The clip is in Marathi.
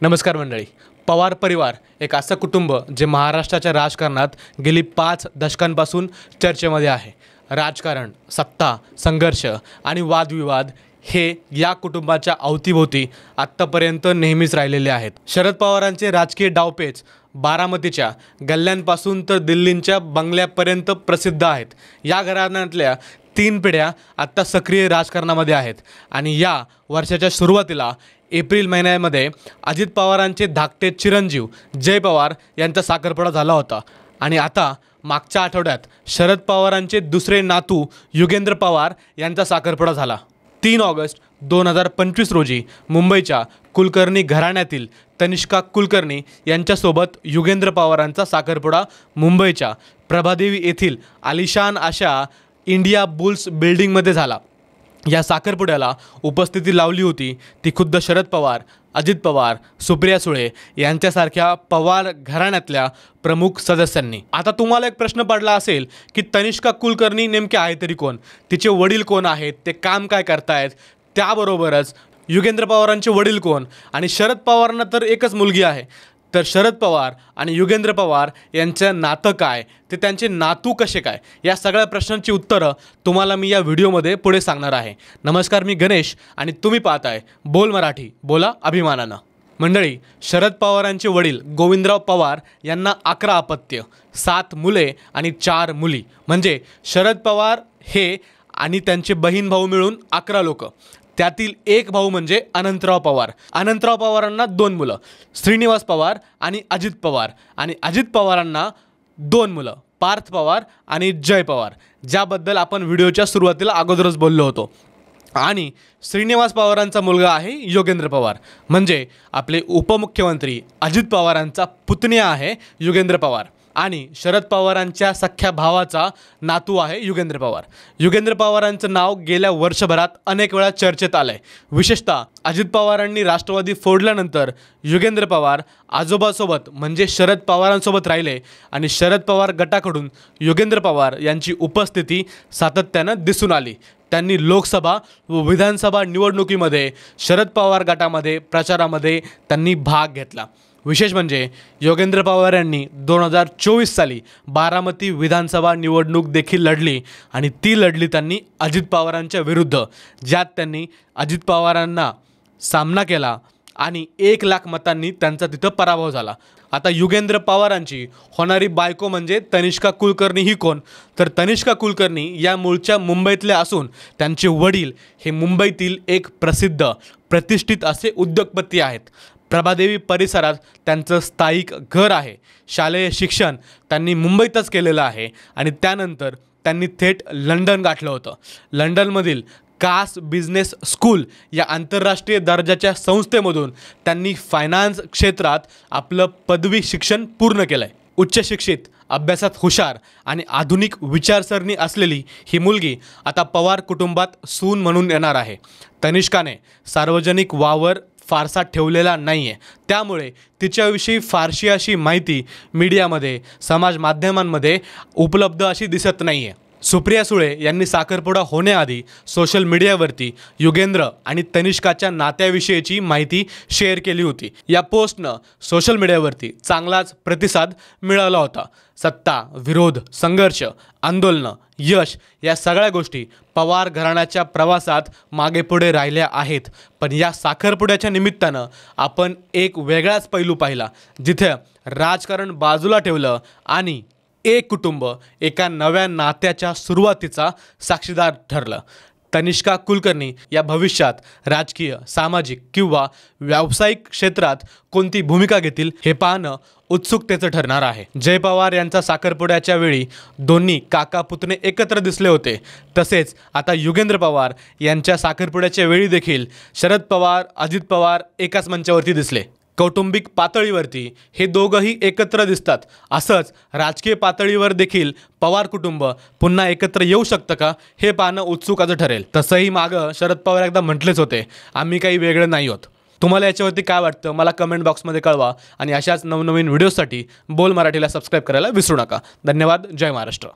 नमस्कार मंडळी. पवार परिवार एक असं कुटुंब जे महाराष्ट्राच्या राजकारणात गेली 5 दशकांपासून चर्चेमध्ये आहे. राजकारण, सत्ता, संघर्ष आणि वादविवाद हे या कुटुंबाच्या अवतीभोवती आत्तापर्यंत नेहमीच राहिलेले आहेत. शरद पवारांचे राजकीय डावपेच बारामतीच्या गल्ल्यांपासून तर दिल्लीच्या बंगल्यापर्यंत प्रसिद्ध आहेत. या घराण्यातल्या 3 पिढ्या आत्ता सक्रिय राजकारणामध्ये आहेत आणि या वर्षाच्या सुरुवातीला एप्रिल महिन्यामध्ये अजित पवारांचे धाकटे चिरंजीव जय पवार यांचा साखरपुडा झाला होता. आणि आता मागच्या आठवड्यात शरद पवारांचे दुसरे नातू युगेंद्र पवार यांचा साखरपुडा झाला. 3 ऑगस्ट 2025 रोजी मुंबईच्या कुलकर्णी घराण्यातील तनिष्का कुलकर्णी यांच्यासोबत युगेंद्र पवारांचा साखरपुडा मुंबईच्या प्रभादेवी येथील आलिशान अशा इंडिया बुल्स बिल्डिंगमध्ये झाला. या साखरपुड्याला उपस्थिती लावली होती ती खुद्द शरद पवार, अजित पवार, सुप्रिया सुळे यांच्यासारख्या पवार घराण्यातल्या प्रमुख सदस्यांनी. आता तुम्हाला एक प्रश्न पडला असेल की तनिष्का कुलकर्णी नेमके आहे तरी कोण, तिचे वडील कोण आहेत, ते काम काय करतायत, त्याबरोबरच युगेंद्र पवारांचे वडील कोण आणि शरद पवारांना तर एकच मुलगी आहे, तर शरद पवार आणि युगेंद्र पवार यांचं नातं काय, ते त्यांचे नातू कसे काय, या सगळ्या प्रश्नांची उत्तरं तुम्हाला मी या व्हिडिओमध्ये पुढे सांगणार आहे. नमस्कार, मी गणेश आणि तुम्ही पाहताय बोल मराठी, बोला अभिमानानं. मंडळी, शरद पवारांचे वडील गोविंदराव पवार यांना 11 अपत्य, 7 मुले आणि 4 मुली, म्हणजे शरद पवार हे आणि त्यांचे बहीण भाऊ मिळून 11 लोक. त्यातील एक भाऊ म्हणजे अनंतराव पवार. अनंतराव पवारांना 2 मुलं, श्रीनिवास पवार आणि अजित पवार. आणि अजित पवारांना 2 मुलं, पार्थ पवार आणि जय पवार, ज्याबद्दल आपण व्हिडिओच्या सुरुवातीला अगोदरच बोललो होतो. आणि श्रीनिवास पवारांचा मुलगा आहे योगेंद्र पवार, म्हणजे आपले उपमुख्यमंत्री अजित पवारांचा पुतण्या आहे युगेंद्र पवार. आणि शरद पवारांच्या सख्या भावाचा नातू आहे युगेंद्र पवार. युगेंद्र पवारांचं नाव गेल्या वर्षभरात अनेक वेळा चर्चेत आलं आहे. विशेषतः अजित पवारांनी राष्ट्रवादी फोडल्यानंतर युगेंद्र पवार आजोबासोबत म्हणजे शरद पवारांसोबत राहिले आणि शरद पवार गटाकडून युगेंद्र पवार यांची उपस्थिती सातत्यानं दिसून आली. त्यांनी लोकसभा व विधानसभा निवडणुकीमध्ये शरद पवार गटामध्ये प्रचारामध्ये त्यांनी भाग घेतला. विशेष म्हणजे योगेंद्र पवार यांनी 2024 साली बारामती विधानसभा निवडणूक देखील लढली आणि ती लढली त्यांनी अजित पवारांच्या विरुद्ध, ज्यात त्यांनी अजित पवारांना सामना केला आणि 1 लाख मतांनी त्यांचा तिथं पराभव झाला. आता युगेंद्र पवारांची होणारी बायको म्हणजे तनिष्का कुलकर्णी ही कोण, तर तनिष्का कुलकर्णी या मूळच्या मुंबईतल्या असून त्यांचे वडील हे मुंबईतील एक प्रसिद्ध प्रतिष्ठित असे उद्योगपती आहेत. प्रभादेवी परिसरात त्यांचं स्थायिक घर आहे. शालेय शिक्षण त्यांनी मुंबईतच केलेलं आहे आणि त्यानंतर त्यांनी थेट लंडन गाठलं होतं. लंडनमधील कास बिझनेस स्कूल या आंतरराष्ट्रीय दर्जाच्या संस्थेमधून त्यांनी फायनान्स क्षेत्रात आपलं पदवी शिक्षण पूर्ण केलं आहे. उच्च शिक्षित, अभ्यासात हुशार आणि आधुनिक विचारसरणी असलेली ही मुलगी आता पवार कुटुंबात सून म्हणून येणार आहे. तनिष्काने सार्वजनिक वावर फारसा ठेवलेला नाही आहे, त्यामुळे तिच्याविषयी फारशी अशी माहिती मीडियामध्ये, समाज माध्यमांमध्ये उपलब्ध अशी दिसत नाही आहे. सुप्रिया सुळे यांनी साखरपुडा होण्याआधी सोशल मीडियावरती युगेंद्र आणि तनिष्काच्या नात्याविषयीची माहिती शेअर केली होती. या पोस्टनं सोशल मीडियावरती चांगलाच प्रतिसाद मिळाला होता. सत्ता, विरोध, संघर्ष, आंदोलनं, यश या सगळ्या गोष्टी पवार घराण्याच्या प्रवासात मागे पुढे राहिल्या आहेत. पण या साखरपुड्याच्या निमित्तानं आपण एक वेगळाच पैलू पाहिला, जिथे राजकारण बाजूला ठेवलं आणि एक कुटुंब एका नव्या नात्याच्या सुरुवातीचा साक्षीदार ठरलं. तनिष्का कुलकर्णी या भविष्यात राजकीय, सामाजिक किंवा व्यावसायिक क्षेत्रात कोणती भूमिका घेतील हे पाहणं उत्सुकतेचं ठरणार आहे. जय पवार यांचा साखरपुड्याच्या वेळी दोन्ही काका पुतणे एकत्र दिसले होते. तसेच आता युगेंद्र पवार यांच्या साखरपुड्याच्या वेळी देखील शरद पवार, अजित पवार एकाच मंचावरती दिसले. कौटुंबिक पातळीवरती हे दोघंही एकत्र दिसतात. असंच राजकीय पातळीवर देखील पवार कुटुंब पुन्हा एकत्र येऊ शकतं का हे पाहणं उत्सुकाचं ठरेल. तसंही मागं शरद पवार एकदा म्हटलेच होते, आम्ही काही वेगळं नाही होत. तुम्हाला याच्यावरती काय वाटतं मला कमेंट बॉक्समध्ये कळवा आणि अशाच नवनवीन व्हिडिओसाठी बोल मराठीला सबस्क्राईब करायला विसरू नका. धन्यवाद. जय महाराष्ट्र.